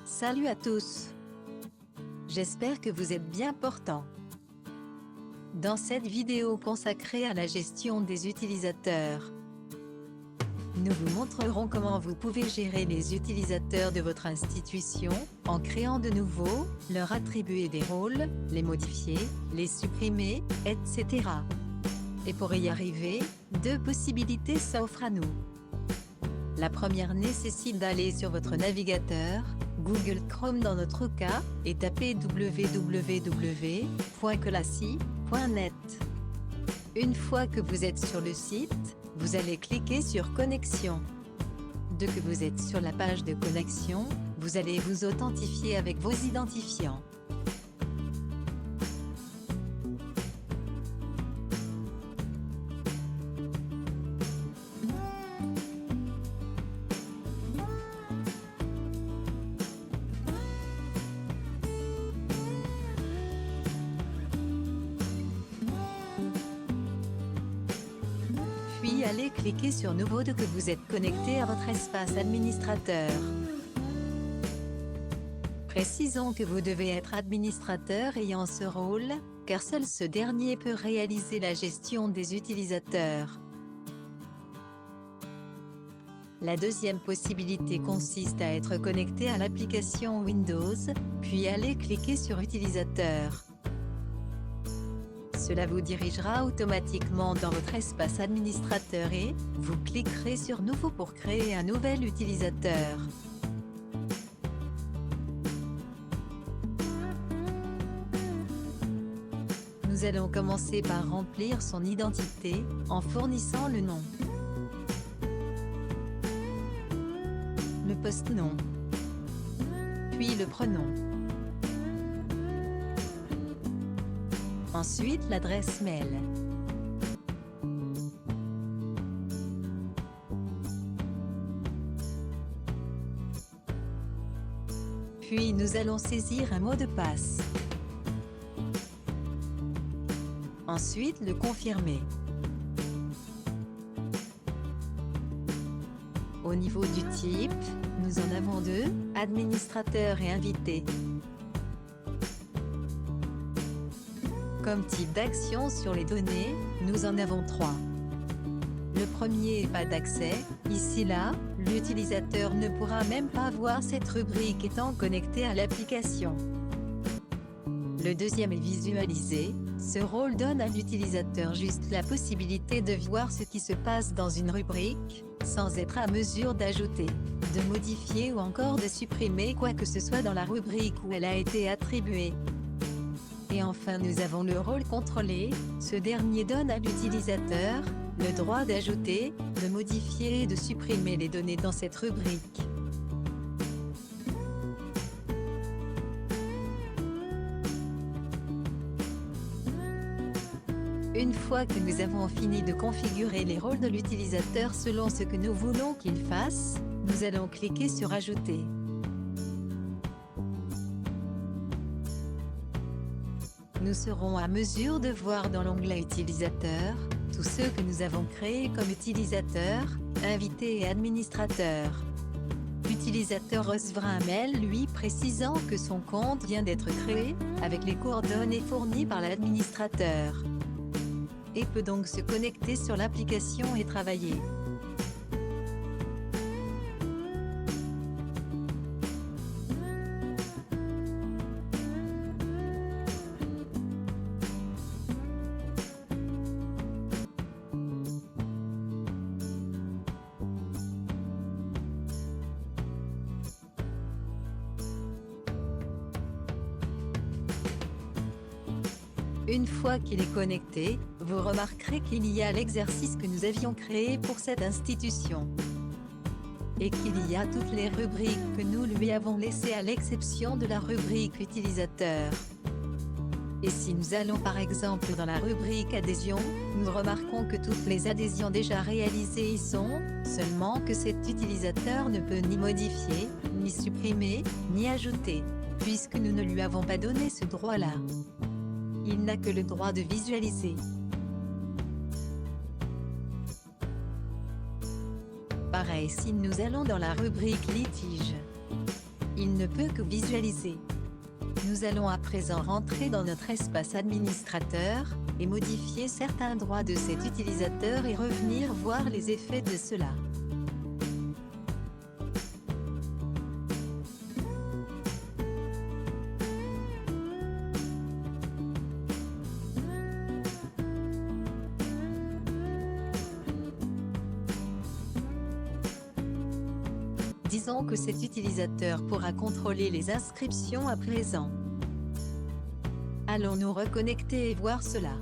Salut à tous! J'espère que vous êtes bien portants. Dans cette vidéo consacrée à la gestion des utilisateurs, nous vous montrerons comment vous pouvez gérer les utilisateurs de votre institution, en créant de nouveaux, leur attribuer des rôles, les modifier, les supprimer, etc. Et pour y arriver, deux possibilités s'offrent à nous. La première nécessite d'aller sur votre navigateur, Google Chrome dans notre cas, et taper www.classy.net. Une fois que vous êtes sur le site, vous allez cliquer sur Connexion. Dès que vous êtes sur la page de connexion, vous allez vous authentifier avec vos identifiants. Puis allez cliquer sur Nouveau dès que vous êtes connecté à votre espace administrateur. Précisons que vous devez être administrateur ayant ce rôle, car seul ce dernier peut réaliser la gestion des utilisateurs. La deuxième possibilité consiste à être connecté à l'application Windows, puis allez cliquer sur Utilisateur. Cela vous dirigera automatiquement dans votre espace administrateur et vous cliquerez sur Nouveau pour créer un nouvel utilisateur. Nous allons commencer par remplir son identité en fournissant le nom, le post-nom, puis le prénom. Ensuite l'adresse mail. Puis nous allons saisir un mot de passe. Ensuite le confirmer. Au niveau du type, nous en avons deux, administrateur et invité. Comme type d'action sur les données, nous en avons trois. Le premier est pas d'accès, ici là, l'utilisateur ne pourra même pas voir cette rubrique étant connecté à l'application. Le deuxième est visualisé, ce rôle donne à l'utilisateur juste la possibilité de voir ce qui se passe dans une rubrique, sans être à mesure d'ajouter, de modifier ou encore de supprimer quoi que ce soit dans la rubrique où elle a été attribuée. Et enfin nous avons le rôle contrôlé, ce dernier donne à l'utilisateur le droit d'ajouter, de modifier et de supprimer les données dans cette rubrique. Une fois que nous avons fini de configurer les rôles de l'utilisateur selon ce que nous voulons qu'il fasse, nous allons cliquer sur Ajouter. Nous serons à mesure de voir dans l'onglet Utilisateurs, tous ceux que nous avons créés comme utilisateurs, invités et administrateurs. L'utilisateur recevra un mail lui précisant que son compte vient d'être créé, avec les coordonnées fournies par l'administrateur. Et peut donc se connecter sur l'application et travailler. Une fois qu'il est connecté, vous remarquerez qu'il y a l'exercice que nous avions créé pour cette institution. Et qu'il y a toutes les rubriques que nous lui avons laissées à l'exception de la rubrique utilisateur. Et si nous allons par exemple dans la rubrique adhésion, nous remarquons que toutes les adhésions déjà réalisées y sont, seulement que cet utilisateur ne peut ni modifier, ni supprimer, ni ajouter, puisque nous ne lui avons pas donné ce droit-là. Il n'a que le droit de visualiser. Pareil si nous allons dans la rubrique litige. il ne peut que visualiser. Nous allons à présent rentrer dans notre espace administrateur, et modifier certains droits de cet utilisateur et revenir voir les effets de cela. Disons que cet utilisateur pourra contrôler les inscriptions à présent. Allons nous reconnecter et voir cela.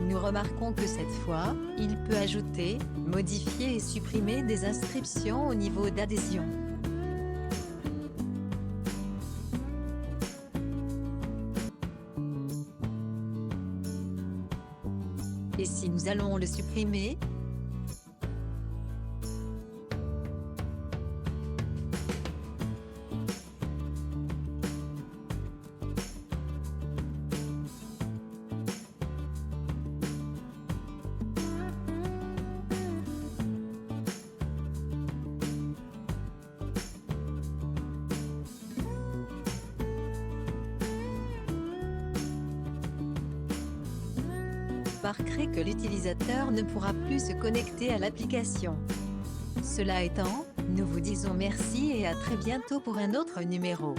Nous remarquons que cette fois, il peut ajouter, modifier et supprimer des inscriptions au niveau d'adhésion. Et si nous allons le supprimer? Remarquerez que l'utilisateur ne pourra plus se connecter à l'application. Cela étant, nous vous disons merci et à très bientôt pour un autre numéro.